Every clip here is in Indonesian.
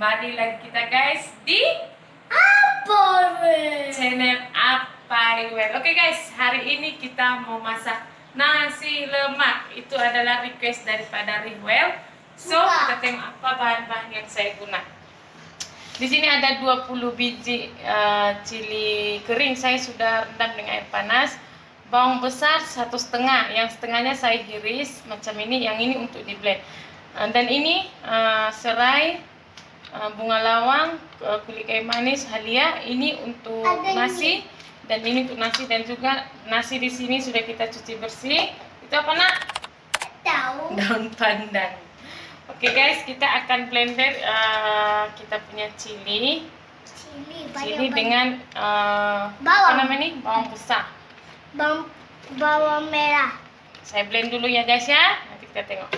Kembali lagi kita guys di channel Apaiwell. Oke guys, hari ini kita mau masak nasi lemak. Itu adalah request daripada Riwell. So, kita tengok apa bahan-bahan yang saya guna. Di sini ada 20 biji cili kering. Saya sudah rendam dengan air panas. Bawang besar 1,5. Yang setengahnya saya iris macam ini. Yang ini untuk di blend. Dan ini serai, bunga lawang, kulit kayu manis, halia. Ini untuk nasi dan ini untuk nasi, dan juga nasi di sini sudah kita cuci bersih. Itu apa nak? Daun pandan. Oke guys, kita akan blender kita punya cili dengan apa namanya nih, bawang besar, bawang merah. Saya blend dulu ya guys ya. Nanti kita tengok.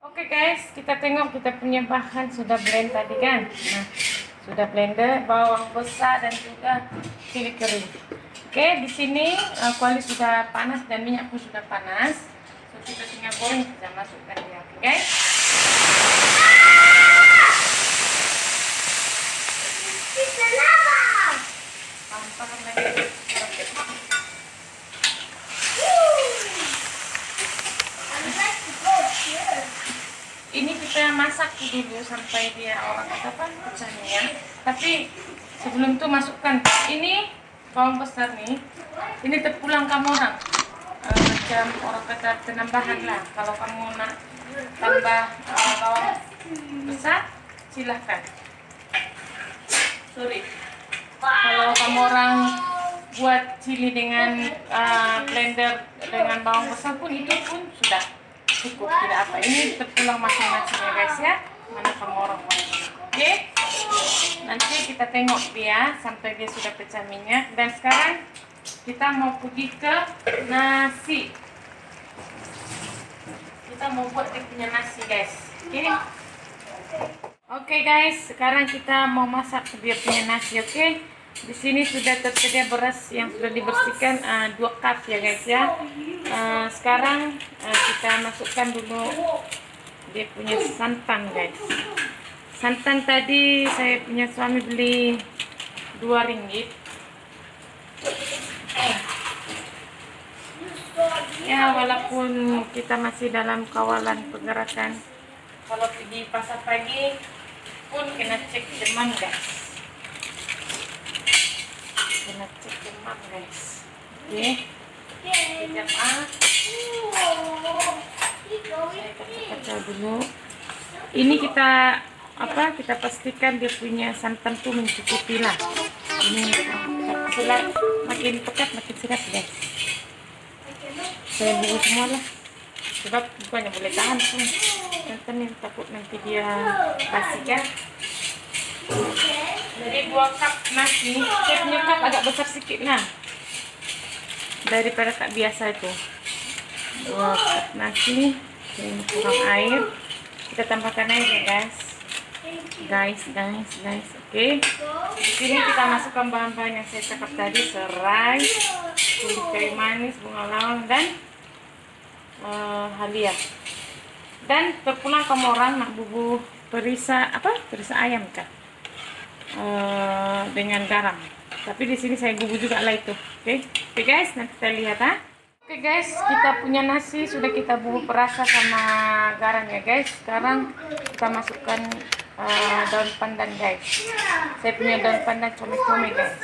Oke guys, kita tengok kita punya bahan sudah blend tadi kan. Nah, sudah blender bawang besar dan juga cili kering. Oke, di sini kuali sudah panas dan minyak pun sudah panas. So, kita tinggal goreng, kita masukkan dia. Oke guys. Paham lagi. Ini kita masak dulu sampai dia orang kata apa pecahnya. Tapi sebelum itu masukkan ini bawang besar nih. Ini terpulang kamu orang. Macam orang kata penambahan lah. Kalau kamu nak tambah bawang besar silahkan. Sorry. Kalau kamu orang buat cili dengan blender dengan bawang besar pun itu pun sudah cukup, tidak apa. Ini terpulang masing-masing ya guys ya, mana kamu orang mau. Oke, nanti kita tengok dia sampai dia sudah pecah minyak. Dan sekarang kita mau pergi ke nasi. Kita mau buat dia punya nasi guys. Oke guys, sekarang kita mau masak dia punya nasi. Oke, di sini sudah tersedia beras yang sudah dibersihkan 2 cup ya guys ya. Sekarang kita masukkan dulu dia punya santan guys. Santan tadi saya punya suami beli RM2. Ya, walaupun kita masih dalam kawalan pergerakan, kalau pergi pasar pagi pun kena cek demam guys. Kena cek demam guys. Oke. Saya kacau dulu. Ini kita kita pastikan dia punya santan tuh mencukupi lah. Ini makin pekat makin sedap guys. Saya buat semua lah, sebab bukannya boleh tahan pun santan yang takut nanti dia basi kan. Jadi 2 cup nasi, saya punya cup agak besar sedikit lah daripada tak biasa itu. 2 cup nasi, ini kurang air, kita tambahkan air ya guys. Oke. Di sini kita masukkan bahan-bahan yang saya cakap tadi, serai, kulit kayu manis, bunga lawang, dan halia. Dan terpulang kamu orang nak bubur perisa ayam kah? Dengan garam. Tapi di sini saya bubur juga lah itu. Oke guys, nanti kita lihat Oke guys, kita punya nasi sudah kita bubur perasa sama garam ya guys. Sekarang kita masukkan daun pandan guys. Saya punya daun pandan come-come guys.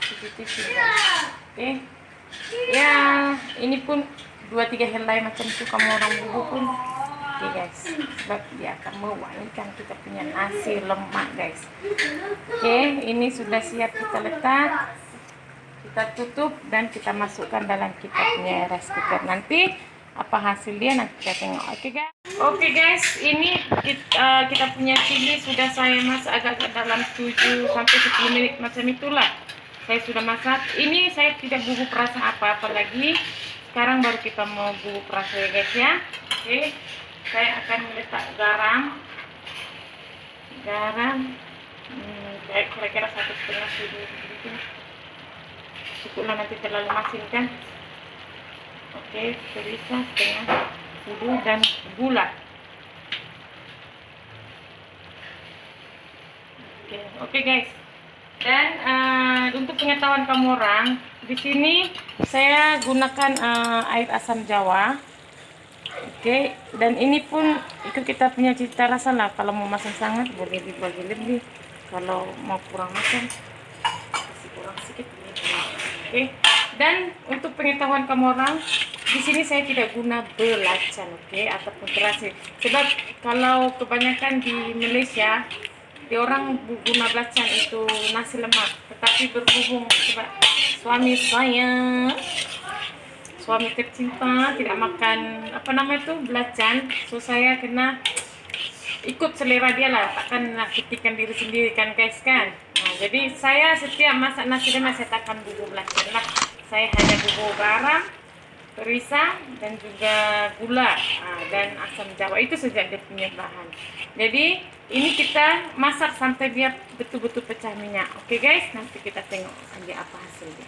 Tipis-tipis guys. Oke. Ya, ini pun 2-3 helai macam itu kamu orang bubur pun. Oke guys, sebab dia akan mewangikan kita punya nasi lemak guys. Oke, ini sudah siap kita letak. Kita tutup dan kita masukkan dalam kita punya rice cooker. Nanti apa hasil dia nanti kita tengok. Oke guys, ini kita punya cili sudah saya masak agak dalam 7 sampai 10 menit macam itulah. Saya sudah masak. Ini saya tidak bubur perasa apa-apa lagi. Sekarang baru kita mau bubur perasa ya guys ya. Oke, saya akan meletak garam. Kayak kira-kira 1,5 sudu begitu. Cukuplah, nanti terlalu masin kan. Oke, bisa setengah sudu dan gula. Oke guys. Dan untuk pengetahuan kamu orang, di sini saya gunakan air asam Jawa. Oke, dan ini pun itu kita punya cita rasa lah. Kalau mau masak sangat boleh dibagi lebih. Kalau mau kurang makan kasih kurang sedikit. Oke. Dan untuk pengetahuan kamu orang, di sini saya tidak guna belacan, oke, ataupun terasi. Sebab kalau kebanyakan di Malaysia, di orang guna belacan itu nasi lemak. Tetapi berhubung sebab suami tercinta tidak makan apa nama itu belacan, so saya kena ikut selera dia lah, takkan nakitikan diri sendiri kan guys kan. Nah, jadi saya setiap masak nasi lemak saya takkan bumbu belacan lah, saya hanya bumbu garam, perisa, dan juga gula, dan asam Jawa, itu saja dia punya bahan. Jadi ini kita masak sampai dia betul-betul pecah minyak. Oke guys, nanti kita tengok saja apa hasilnya.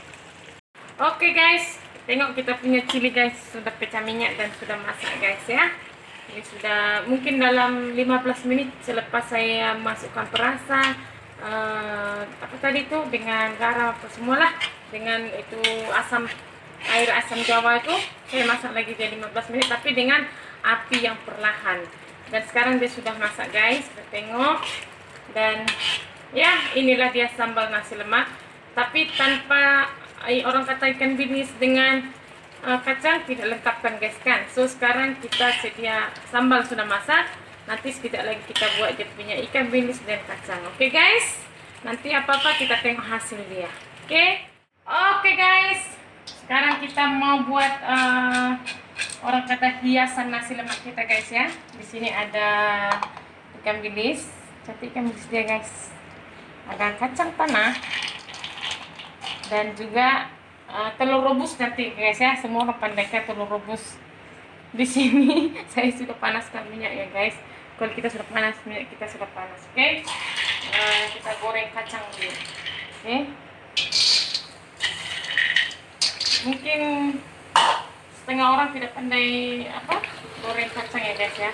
Oke guys, tengok kita punya cili guys, sudah pecah minyak dan sudah masak guys ya. Ini sudah mungkin dalam 15 menit selepas saya masukkan perasa, apa tadi itu dengan garam apa semualah, dengan itu air asam Jawa itu saya masak lagi jadi 15 menit tapi dengan api yang perlahan. Dan sekarang dia sudah masak guys, kita tengok. Dan ya inilah dia sambal nasi lemak, tapi tanpa orang kata ikan bilis dengan kacang tidak lengkap kan guys kan. So sekarang kita sedia sambal sudah masak, nanti sekejap lagi kita buat dia punya ikan bilis dan kacang. Oke guys, nanti apa-apa kita tengok hasil dia. Oke guys, sekarang kita mau buat orang kata hiasan nasi lemak kita guys ya. Di sini ada ikan bilis, cantik ikan bilis dia guys. Ada kacang tanah dan juga telur rebus nanti guys ya. Semua orang pandaikan telur rebus. Di sini saya sudah panaskan minyak ya guys. Kalau kita sudah panas, minyak kita sudah panas. Oke. Kita goreng kacang dulu. Oke. Mungkin setengah orang tidak pandai apa goreng kacang ya guys ya.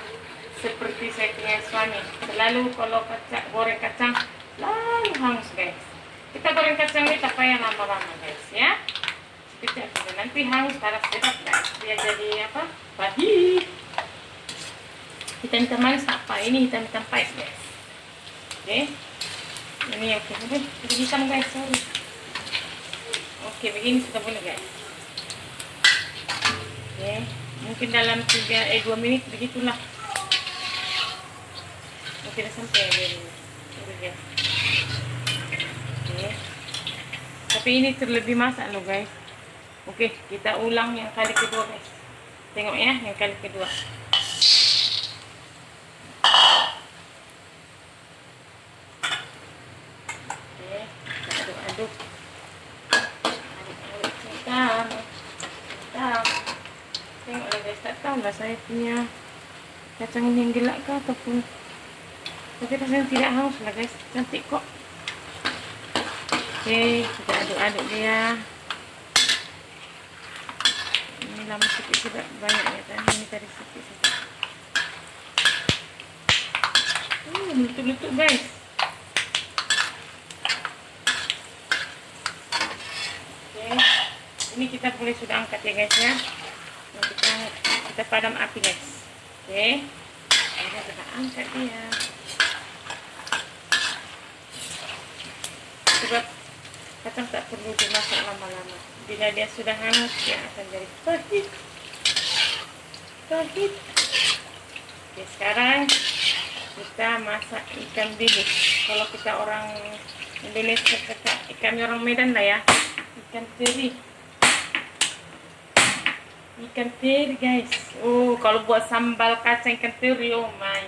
Seperti saya punya suami, selalu kalau goreng kacang lalu hangus guys. Kita goreng kacang ini tak payah lama-lama guys ya. Kita nanti hangus taras sedap guys. Dia jadi apa? Pahit. Hitam manis apa? Ini hitam pahit guys. Oke. Ini oke. Jadi hitam guys, sorry. Oke, begini sudah boleh guys. Oke, mungkin dalam 2 menit begitulah. Mungkin sampai 2 menit. Oke. Tapi ini terlebih masak loh guys. Oke, kita ulang yang kali kedua guys. Tengok ya, yang kali kedua. Oke, kita aduk-aduk. Tengok lah guys, tak tahu lah saya punya kacang ini yang gelap kah ataupun, tapi rasanya tidak haus lah guys, cantik kok. Oke, kita aduk-aduk dia. Ini lama sedikit sudah banyak ya kan, ini tadi sedikit saja. Meletup-letup guys. Oke, ini kita boleh sudah angkat ya guys ya. Nah, kita padam api guys. Oke, kita angkat dia. Sebab kacang tak perlu dimasak lama-lama. Bila dia sudah hangat, dia akan jadi pahit. Oke, sekarang kita masak ikan bilis. Kalau kita orang Indonesia kata ikan orang Medan lah ya, ikan teri. Ikan teri guys. Oh, kalau buat sambal kacang ikan teri, oh my,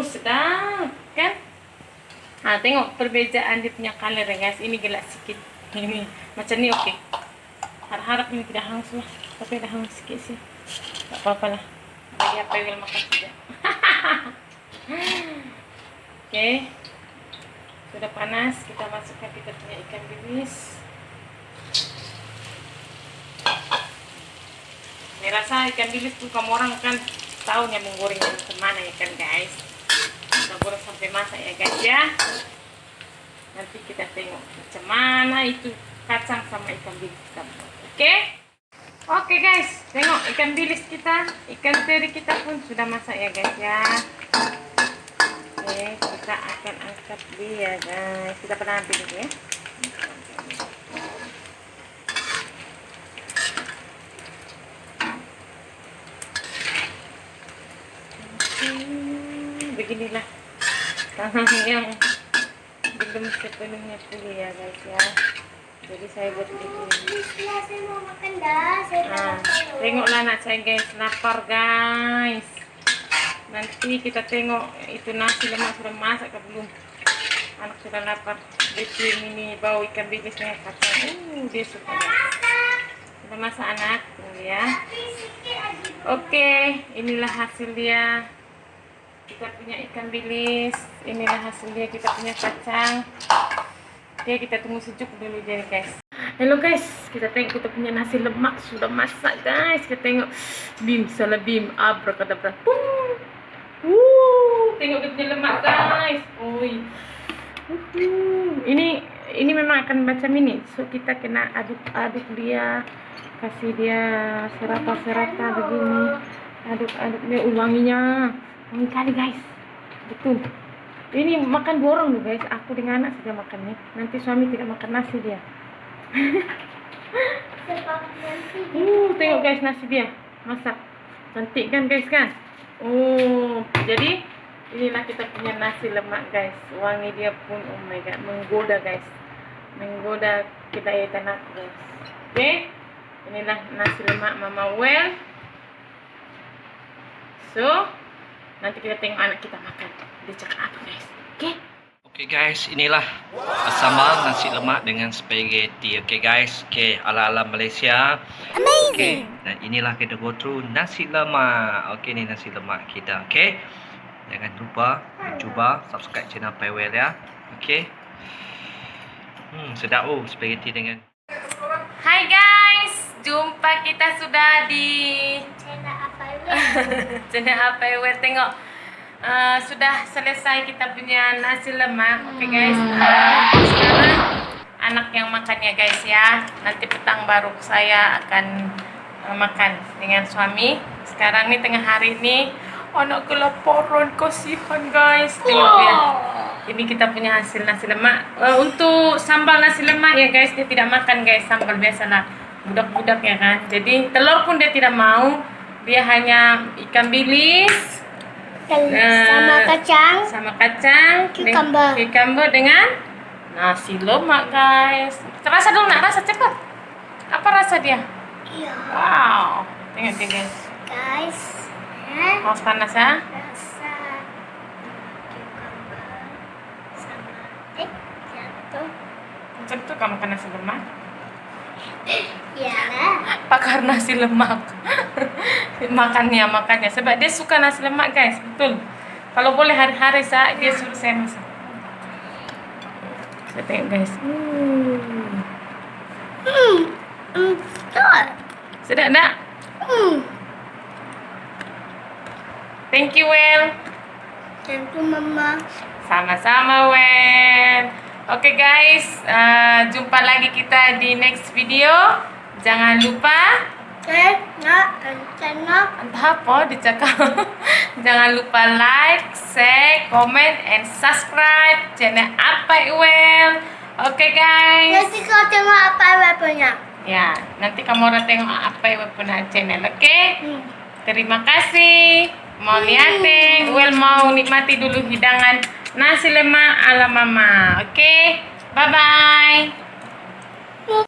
sedap kan? Nah, tengok perbezaan dia punya color ya guys. Ini gelap sedikit. Ini macam ni okey. Harap-harap ini tidak hangus lah. Tapi dah hangus sikit sih. Tak apa-apa lah. Bagi apa yang makan saja. Oke. Sudah panas, kita masukkan kita punya ikan bilis. Saya rasa ikan bilis tuh kamu orang kan tahu yang menggoreng kemana ya kan guys. Kita goreng sampai masak ya guys ya. Nanti kita tengok macam mana itu kacang sama ikan bilis kita buat. Oke? Oke guys, tengok ikan bilis kita, ikan teri kita pun sudah masak ya guys ya. Oke, kita akan angkat dia guys. Kita pernah ambil dulu ya. Beginilah tangan yang belum sepenuhnya pulih ya guys ya. Jadi saya buat begini. Saya mau makan dah. Saya Tengoklah anak saya guys, lapar guys. Nanti kita tengok itu nasi lemak sudah masak ke belum. Anak sudah lapar. Bikin ini bau ikan bilisnya kacang. Dia suka guys. Sudah masak anak, tunggu ya. Oke, inilah hasil dia. Kita punya ikan bilis, inilah hasilnya. Kita punya kacang. Oke, kita tunggu sejuk dulu jadi guys. Halo guys, kita tengok kita punya nasi lemak sudah masak guys. Kita tengok bim salah bim abrakadabra. Tengok kita punya lemak guys. Ini memang akan macam ini. So kita kena aduk-aduk dia, kasih dia serata-serata begini. Aduk-aduk dia wanginya. Wangi kali guys. Betul. Ini makan 2 orang loh guys. Aku dengan anak saja makannya. Nanti suami tidak makan nasi dia. Tengok guys nasi dia masak. Cantik kan guys kan? Jadi inilah kita punya nasi lemak guys. Wangi dia pun oh my god, menggoda guys. Menggoda kedayatan aku guys. Oke. Inilah nasi lemak Mama Well. So, nanti kita tengok anak kita makan. Dia cakap apa guys? Oke? Oke guys, inilah sambal nasi lemak dengan spaghetti. Oke guys, ala-ala Malaysia. Amazing. Dan inilah kita go through nasi lemak. Oke, ini nasi lemak kita. Oke. Jangan lupa cuba subscribe channel Paywell ya. Oke. Sedap spaghetti dengan. Hai guys, jumpa kita sudah di channel Paywell. Tengok. Sudah selesai kita punya nasi lemak. Oke guys, sekarang anak yang makan ya guys ya. Nanti petang baru saya akan makan dengan suami. Sekarang nih tengah hari ini anak kelaparan, kasihan guys. Tengok ya, ini kita punya hasil nasi lemak. Untuk sambal nasi lemak ya guys, dia tidak makan guys sambal, biasalah budak-budak ya kan. Jadi telur pun dia tidak mau, dia hanya ikan bilis sama kacang cucumber dengan nasi lemak guys. Terasa dulu nak, rasa cepat. Apa rasa dia? Iya. Wow, tengok dia guys. Guys, Mau panas ya? rasa cucumber sama jatuh. Macam tu kamu makan nasi lemak? Iyalah. Pakar nasi lemak. makannya sebab dia suka nasi lemak guys, betul. Kalau boleh hari-hari dia suruh saya masak. Saya tengok guys. Betul. Sedap tak? Thank you Well. Tentu mama. Sama-sama Well. Oke guys, jumpa lagi kita di next video. Jangan lupa entah apa dicakap. Jangan lupa like, share, comment, and subscribe channel Apai Well. Oke guys. Nanti kau tengok apa punya. Ya, nanti kamu orang tengok Apai Well punya channel, oke? Terima kasih. Mau liatin, Well mau nikmati dulu hidangan nasi lemak ala mama. Oke? Bye-bye.